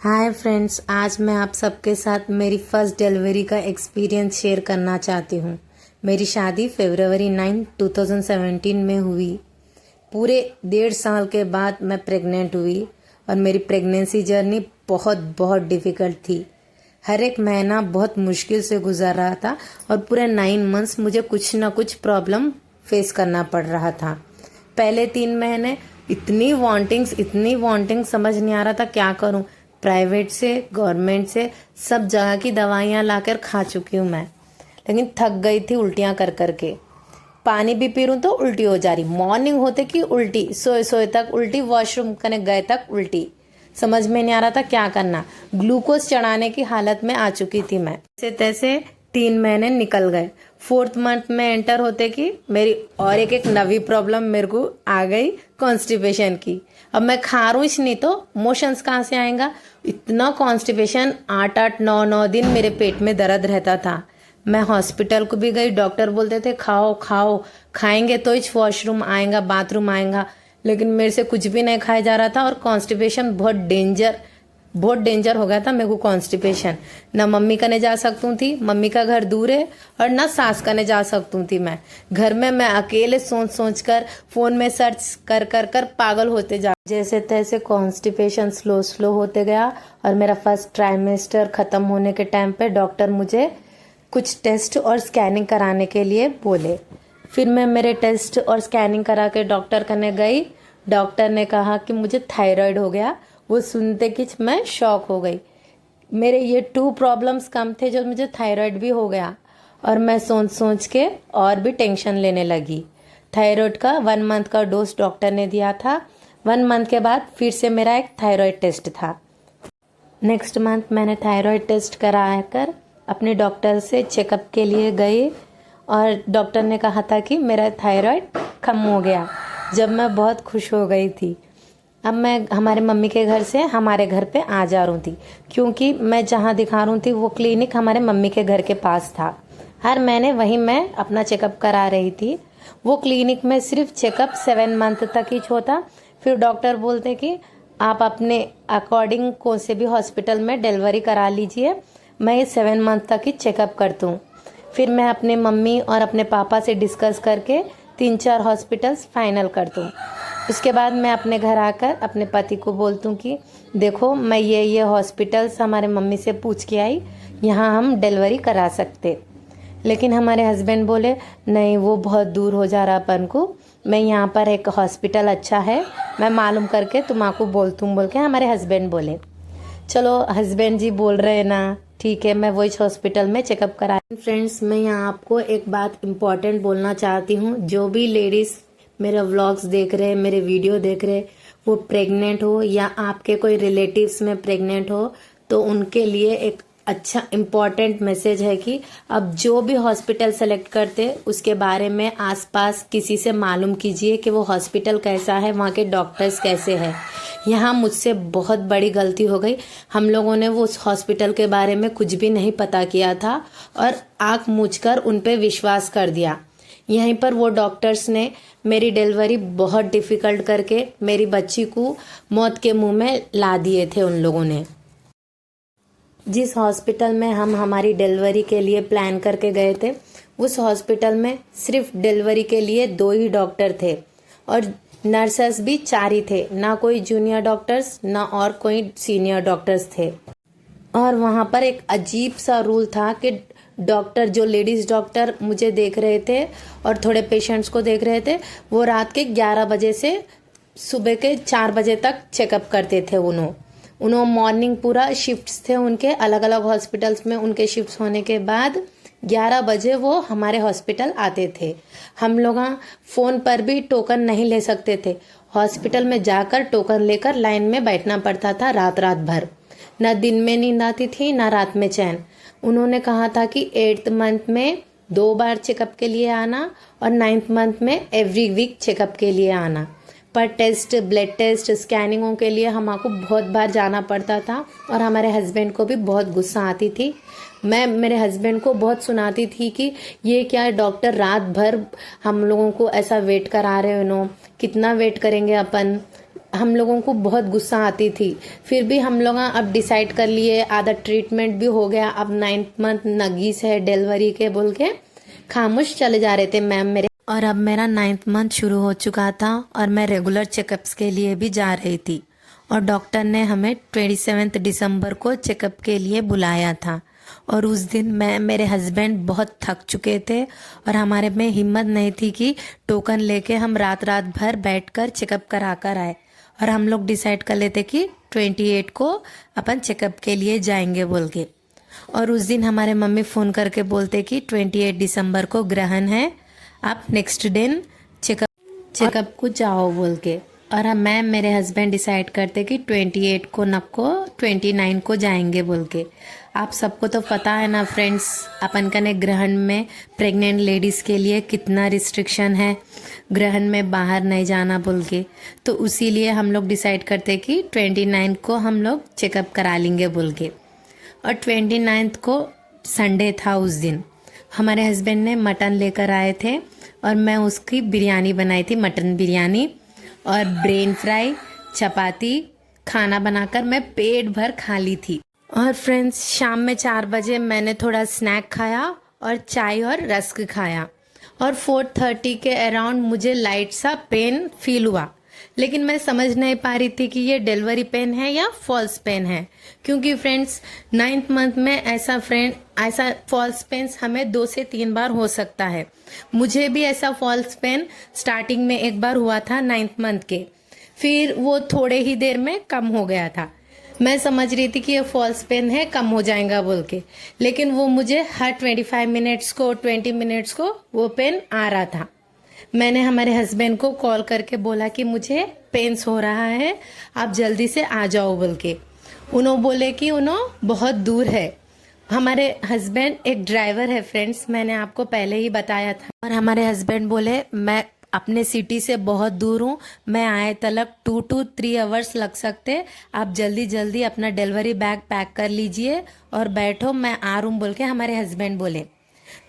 Hi friends, आज मैं आप सबके साथ मेरी फर्स्ट डिलीवरी का एक्सपीरियंस शेयर करना चाहती हूँ। मेरी शादी फरवरी 9, 2017 में हुई। पूरे 1.5 साल के बाद मैं प्रेग्नेंट हुई और मेरी प्रेगनेंसी जर्नी बहुत डिफ़िकल्ट थी। हर एक महीना बहुत मुश्किल से गुजर रहा था और पूरे 9 मंथ्स मुझे कुछ ना कुछ प्रॉब्लम फेस करना पड़ रहा था। पहले 3 महीने इतनी वांटिंग समझ नहीं आ रहा था क्या करूं। प्राइवेट से गवर्नमेंट से सब जगह की दवाइयाँ लाकर खा चुकी हूँ मैं, लेकिन थक गई थी उल्टियाँ कर कर के। पानी भी पी रही तो उल्टी हो जा रही, मॉर्निंग होते कि उल्टी, सोए सोए तक उल्टी, वॉशरूम करने गए तक उल्टी। समझ में नहीं आ रहा था क्या करना। ग्लूकोज चढ़ाने की हालत में आ चुकी थी मैं। जैसे तैसे 3 महीने निकल गए। 4th मंथ में एंटर होते कि मेरी और एक नवी प्रॉब्लम मेरे को आ गई, कॉन्स्टिपेशन की। अब मैं खा रही हूँ नहीं तो मोशंस कहाँ से आएगा। इतना कॉन्स्टिपेशन, 8-9 दिन मेरे पेट में दर्द रहता था। मैं हॉस्पिटल को भी गई, डॉक्टर बोलते थे खाओ खाओ, खाएंगे तो ही वॉशरूम आएगा, बाथरूम आएगा, लेकिन मेरे से कुछ भी नहीं खाया जा रहा था। और कॉन्स्टिपेशन बहुत डेंजर हो गया था मेरे को कॉन्स्टिपेशन। ना मम्मी कने जा सकती थी, मम्मी का घर दूर है, और ना सास कने जा सकती थी। मैं घर में मैं अकेले सोच कर फोन में सर्च कर पागल होते जा। जैसे तैसे कॉन्स्टिपेशन स्लो होते गया और मेरा फर्स्ट ट्राइमेस्टर खत्म होने के टाइम पे डॉक्टर मुझे कुछ टेस्ट और स्कैनिंग कराने के लिए बोले। फिर मैं मेरे टेस्ट और स्कैनिंग करा के डॉक्टर कने गई। डॉक्टर ने कहा कि मुझे थायराइड हो गया। वो सुनते कि मैं शॉक हो गई। मेरे ये 2 प्रॉब्लम्स कम थे जो मुझे थायराइड भी हो गया, और मैं सोच के और भी टेंशन लेने लगी। थायराइड का 1 मंथ का डोज डॉक्टर ने दिया था। 1 मंथ के बाद फिर से मेरा एक थायराइड टेस्ट था। नेक्स्ट मंथ मैंने थायराइड टेस्ट करा कर अपने डॉक्टर से चेकअप के लिए गई, और डॉक्टर ने कहा था कि मेरा थायराइड कम हो गया। जब मैं बहुत खुश हो गई थी। अब मैं हमारे मम्मी के घर से हमारे घर पे आ जा रही थी, क्योंकि मैं जहाँ दिखा रही थी वो क्लिनिक हमारे मम्मी के घर के पास था। हर महीने वहीं मैं अपना चेकअप करा रही थी। वो क्लिनिक में सिर्फ चेकअप 7 मंथ तक ही होता। फिर डॉक्टर बोलते कि आप अपने अकॉर्डिंग कौन से भी हॉस्पिटल में डिलीवरी करा लीजिए, मैं ये 7 मंथ तक ही चेकअप करती हूँ। फिर मैं अपने मम्मी और अपने पापा से डिस्कस करके 3-4 हॉस्पिटल्स फाइनल करती हूँ। उसके बाद मैं अपने घर आकर अपने पति को बोलती हूँ कि देखो, मैं ये हॉस्पिटल्स हमारे मम्मी से पूछ के आई, यहाँ हम डिलीवरी करा सकते। लेकिन हमारे हस्बैंड बोले नहीं, वो बहुत दूर हो जा रहा अपन को, मैं यहाँ पर एक हॉस्पिटल अच्छा है, मैं मालूम करके तुमको बोलती हूँ, बोल के हमारे हस्बैंड बोले। चलो, हस्बैंड जी बोल रहे हैं ना, ठीक है, मैं वही हॉस्पिटल में चेकअप करा। फ्रेंड्स, मैं यहाँ आपको एक बात इम्पॉर्टेंट बोलना चाहती हूँ। जो भी लेडीज़ मेरे व्लॉग्स देख रहे, मेरे वीडियो देख रहे, वो प्रेग्नेंट हो या आपके कोई रिलेटिव्स में प्रेग्नेंट हो, तो उनके लिए एक अच्छा इम्पॉर्टेंट मैसेज है कि अब जो भी हॉस्पिटल सेलेक्ट करते उसके बारे में आसपास किसी से मालूम कीजिए कि वो हॉस्पिटल कैसा है, वहाँ के डॉक्टर्स कैसे हैं। यहाँ मुझसे बहुत बड़ी गलती हो गई। हम लोगों ने वो उस हॉस्पिटल के बारे में कुछ भी नहीं पता किया था और आँख मूंझकर उन पे विश्वास कर दिया। यहीं पर वो डॉक्टर्स ने मेरी डिलीवरी बहुत डिफ़िकल्ट करके मेरी बच्ची को मौत के मुंह में ला दिए थे उन लोगों ने। जिस हॉस्पिटल में हम हमारी डिलीवरी के लिए प्लान करके गए थे, उस हॉस्पिटल में सिर्फ डिलीवरी के लिए 2 ही डॉक्टर थे और नर्सेस भी 4 ही थे, ना कोई जूनियर डॉक्टर्स ना और कोई सीनियर डॉक्टर्स थे। और वहाँ पर एक अजीब सा रूल था कि डॉक्टर, जो लेडीज़ डॉक्टर मुझे देख रहे थे और थोड़े पेशेंट्स को देख रहे थे, वो रात के 11 बजे से सुबह के 4 बजे तक चेकअप करते थे। उन्होंने मॉर्निंग पूरा शिफ्ट्स थे उनके, अलग अलग हॉस्पिटल्स में उनके शिफ्ट्स होने के बाद 11 बजे वो हमारे हॉस्पिटल आते थे। हम लोग फ़ोन पर भी टोकन नहीं ले सकते थे। हॉस्पिटल में जाकर टोकन लेकर लाइन में बैठना पड़ता था रात भर। न दिन में नींद आती थी, ना रात में चैन। उन्होंने कहा था कि 8th मंथ में 2 बार चेकअप के लिए आना और 9th मंथ में एवरी वीक चेकअप के लिए आना। पर टेस्ट, ब्लड टेस्ट, स्कैनिंगों के लिए हमको बहुत बार जाना पड़ता था और हमारे हस्बैंड को भी बहुत गुस्सा आती थी। मैं मेरे हस्बैंड को बहुत सुनाती थी कि ये क्या डॉक्टर रात भर हम लोगों को ऐसा वेट करा रहे हो, कितना वेट करेंगे अपन। हम लोगों को बहुत गुस्सा आती थी। फिर भी हम लोग अब डिसाइड कर लिए, आधा ट्रीटमेंट भी हो गया, अब 9th मंथ नगीस है डिलीवरी के बोल के खामोश चले जा रहे थे मैम मेरे। और अब मेरा 9th मंथ शुरू हो चुका था और मैं रेगुलर चेकअप्स के लिए भी जा रही थी। और डॉक्टर ने हमें 27 दिसंबर को चेकअप के लिए बुलाया था। और उस दिन मैं मेरे हस्बैंड बहुत थक चुके थे और हमारे में हिम्मत नहीं थी कि टोकन लेके हम रात रात भर बैठकर चेकअप करा कर आए। और हम लोग डिसाइड कर लेते कि 28 को अपन चेकअप के लिए जाएंगे बोल के। और उस दिन हमारे मम्मी फ़ोन करके बोलते कि 28 दिसंबर को ग्रहण है, आप नेक्स्ट दिन चेकअप को जाओ बोल के। और अब मैं मेरे हस्बैंड डिसाइड करते कि 28 को नको 29 को जाएंगे बोल के। आप सबको तो पता है ना फ्रेंड्स, अपन कने ग्रहण में प्रेग्नेंट लेडीज़ के लिए कितना रिस्ट्रिक्शन है, ग्रहण में बाहर नहीं जाना बोल के। तो उसी लिए हम लोग डिसाइड करते कि 29 को हम लोग चेकअप करा लेंगे बोल के। और 29 को संडे था। उस दिन हमारे हस्बैंड ने मटन लेकर आए थे और मैं उसकी बिरयानी बनाई थी, मटन बिरयानी और ब्रेन फ्राई, चपाती खाना बनाकर मैं पेट भर खा ली थी। और फ्रेंड्स शाम में 4 बजे मैंने थोड़ा स्नैक खाया और चाय और रस्क खाया। और 4:30 के अराउंड मुझे लाइट सा पेन फील हुआ, लेकिन मैं समझ नहीं पा रही थी कि ये डिलीवरी पेन है या फॉल्स पेन है। क्योंकि फ्रेंड्स 9th मंथ में ऐसा फॉल्स पेन हमें 2 से 3 बार हो सकता है। मुझे भी ऐसा फॉल्स पेन स्टार्टिंग में एक बार हुआ था 9th मंथ के, फिर वो थोड़े ही देर में कम हो गया था। मैं समझ रही थी कि ये फॉल्स पेन है, कम हो जाएगा बोल के, लेकिन वो मुझे हर 25 मिनट्स को 20 मिनट्स को वो पेन आ रहा था। मैंने हमारे हस्बैंड को कॉल करके बोला कि मुझे पेन्स हो रहा है, आप जल्दी से आ जाओ बोल के। उन्होंने बोले कि उन्होंने बहुत दूर है। हमारे हस्बैंड एक ड्राइवर है फ्रेंड्स, मैंने आपको पहले ही बताया था। और हमारे हस्बैंड बोले मैं अपने सिटी से बहुत दूर हूँ, मैं आए तलक 2 to 3 आवर्स लग सकते, आप जल्दी जल्दी अपना डिलीवरी बैग पैक कर लीजिए और बैठो, मैं आ रहा हूँ बोल के हमारे हस्बैंड बोले।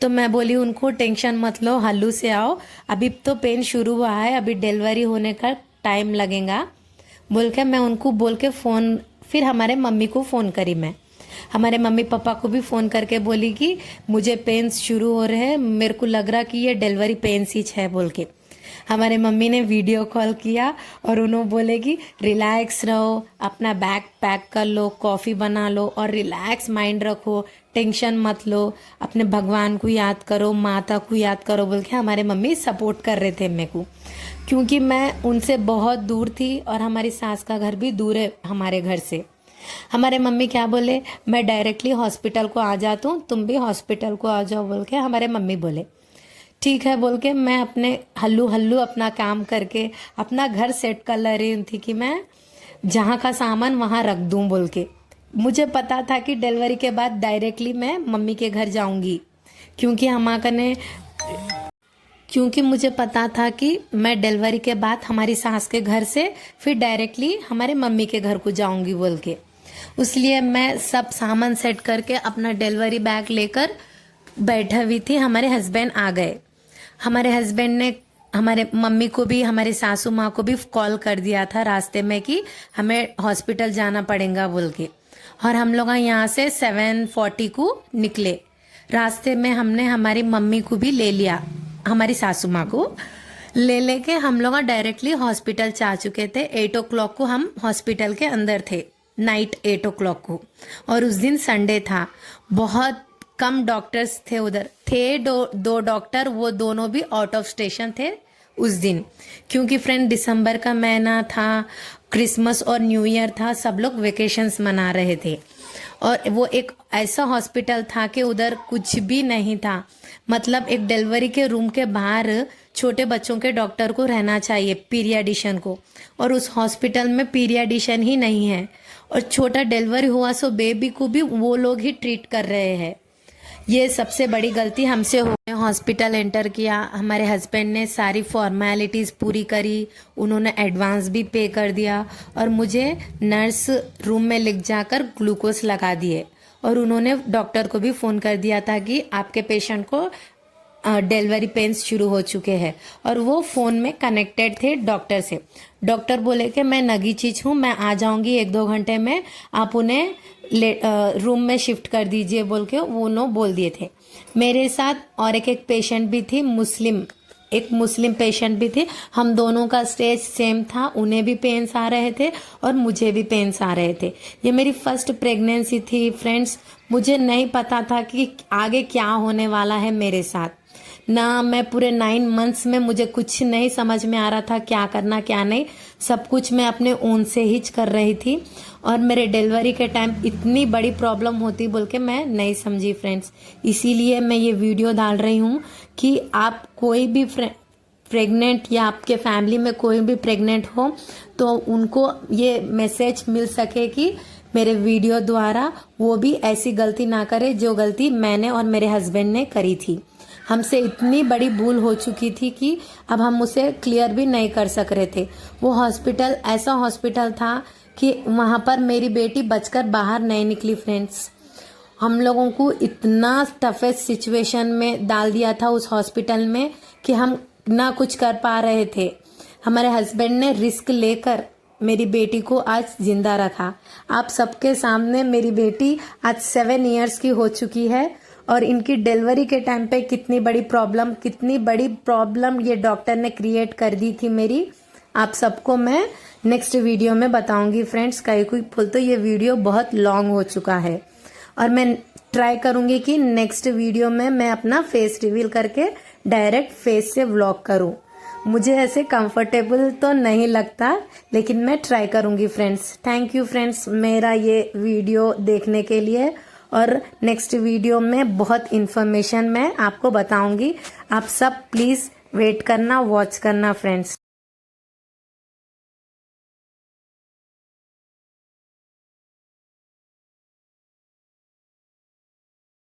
तो मैं बोली उनको टेंशन मत लो, हल्लू से आओ, अभी तो पेन शुरू हुआ है, अभी डिलीवरी होने का टाइम लगेगा बोल के मैं उनको बोल के फ़ोन, फिर हमारे मम्मी को फ़ोन करी। मैं हमारे मम्मी पापा को भी फ़ोन करके बोली कि मुझे पेन्स शुरू हो रहे हैं, मेरे को लग रहा कि ये डिलीवरी पेन्स ही है बोल के। हमारे मम्मी ने वीडियो कॉल किया और उन्होंने बोले कि रिलैक्स रहो, अपना बैग पैक कर लो, कॉफ़ी बना लो और रिलैक्स माइंड रखो, टेंशन मत लो, अपने भगवान को याद करो, माता को याद करो बोल के हमारे मम्मी सपोर्ट कर रहे थे मेरे को। क्योंकि मैं उनसे बहुत दूर थी और हमारी सास का घर भी दूर है हमारे घर से। हमारे मम्मी क्या बोले, मैं डायरेक्टली हॉस्पिटल को आ जाता हूँ, तुम भी हॉस्पिटल को आ जाओ बोल के हमारे मम्मी बोले। ठीक है बोल के मैं अपने हल्लू हल्लू अपना काम करके अपना घर सेट कर ले रही थी कि मैं जहाँ का सामान वहाँ रख दूँ बोल के। मुझे पता था कि डिलीवरी के बाद डायरेक्टली मैं मम्मी के घर जाऊँगी, क्योंकि मुझे पता था कि मैं डिलीवरी के बाद हमारी सास के घर से फिर डायरेक्टली हमारे मम्मी के घर को जाऊँगी बोल के। इसलिए मैं सब सामान सेट करके अपना डिलीवरी बैग लेकर बैठा हुई थी। हमारे हस्बैंड आ गए। हमारे हस्बैंड ने हमारे मम्मी को भी, हमारे सासू माँ को भी कॉल कर दिया था रास्ते में कि हमें हॉस्पिटल जाना पड़ेगा बोल के। और हम लोग यहाँ से 7:40 को निकले। रास्ते में हमने हमारी मम्मी को भी ले लिया, हमारी सासू माँ को लेके हम लोग डायरेक्टली हॉस्पिटल जा चुके थे। 8 o'clock को हम हॉस्पिटल के अंदर थे, नाइट 8 o'clock को। और उस दिन संडे था, बहुत कम डॉक्टर्स थे उधर, थे दो डॉक्टर, वो दोनों भी आउट ऑफ स्टेशन थे उस दिन। क्योंकि फ्रेंड दिसंबर का महीना था, क्रिसमस और न्यू ईयर था, सब लोग वेकेशंस मना रहे थे। और वो एक ऐसा हॉस्पिटल था कि उधर कुछ भी नहीं था, मतलब एक डिलीवरी के रूम के बाहर छोटे बच्चों के डॉक्टर को रहना चाहिए, पीरियाडिशन को, और उस हॉस्पिटल में पीरियाडिशन ही नहीं है। और छोटा डिलीवरी हुआ सो बेबी को भी वो लोग ही ट्रीट कर रहे हैं। ये सबसे बड़ी गलती हमसे हो गई। हॉस्पिटल एंटर किया, हमारे हस्बैंड ने सारी फॉर्मेलिटीज़ पूरी करी, उन्होंने एडवांस भी पे कर दिया और मुझे नर्स रूम में ले जाकर ग्लूकोज लगा दिए। और उन्होंने डॉक्टर को भी फ़ोन कर दिया था कि आपके पेशेंट को डिलीवरी पेन्स शुरू हो चुके हैं और वो फोन में कनेक्टेड थे डॉक्टर से। डॉक्टर बोले कि मैं नगी चीज हूँ, मैं आ जाऊंगी 1-2 घंटे में, आप उन्हें रूम में शिफ्ट कर दीजिए बोल के वो नो बोल दिए थे। मेरे साथ और एक पेशेंट भी थी, एक मुस्लिम पेशेंट भी थे। हम दोनों का स्टेज सेम था, उन्हें भी पेन्स आ रहे थे और मुझे भी पेन्स आ रहे थे। ये मेरी फर्स्ट प्रेगनेंसी थी फ्रेंड्स। मुझे नहीं पता था कि आगे क्या होने वाला है मेरे साथ। ना मैं पूरे 9 मंथ्स में मुझे कुछ नहीं समझ में आ रहा था क्या करना क्या नहीं। सब कुछ मैं अपने ओन से ही कर रही थी और मेरे डिलीवरी के टाइम इतनी बड़ी प्रॉब्लम होती बोल के मैं नहीं समझी फ्रेंड्स। इसीलिए मैं ये वीडियो डाल रही हूँ कि आप कोई भी प्रेग्नेंट या आपके फैमिली में कोई भी प्रेग्नेंट हो तो उनको ये मैसेज मिल सके कि मेरे वीडियो द्वारा वो भी ऐसी गलती ना करे जो गलती मैंने और मेरे हस्बैंड ने करी थी। हमसे इतनी बड़ी भूल हो चुकी थी कि अब हम उसे क्लियर भी नहीं कर सक रहे थे। वो हॉस्पिटल ऐसा हॉस्पिटल था कि वहां पर मेरी बेटी बचकर बाहर नहीं निकली फ्रेंड्स। हम लोगों को इतना टफेस्ट सिचुएशन में डाल दिया था उस हॉस्पिटल में कि हम ना कुछ कर पा रहे थे। हमारे हस्बैंड ने रिस्क लेकर मेरी बेटी को आज जिंदा रखा। आप सबके सामने मेरी बेटी आज 7 इयर्स की हो चुकी है और इनकी डिलीवरी के टाइम पे कितनी बड़ी प्रॉब्लम ये डॉक्टर ने क्रिएट कर दी थी मेरी, आप सबको मैं नेक्स्ट वीडियो में बताऊंगी फ्रेंड्स। कहीं कोई फुल तो ये वीडियो बहुत लॉन्ग हो चुका है और मैं ट्राई करूंगी कि नेक्स्ट वीडियो में मैं अपना फेस रिवील करके डायरेक्ट फेस से व्लॉग करूं। मुझे ऐसे कंफर्टेबल तो नहीं लगता लेकिन मैं ट्राई करूंगी फ्रेंड्स। थैंक यू फ्रेंड्स मेरा ये वीडियो देखने के लिए और नेक्स्ट वीडियो में बहुत इन्फॉर्मेशन मैं आपको बताऊंगी। आप सब प्लीज वेट करना, वॉच करना फ्रेंड्स।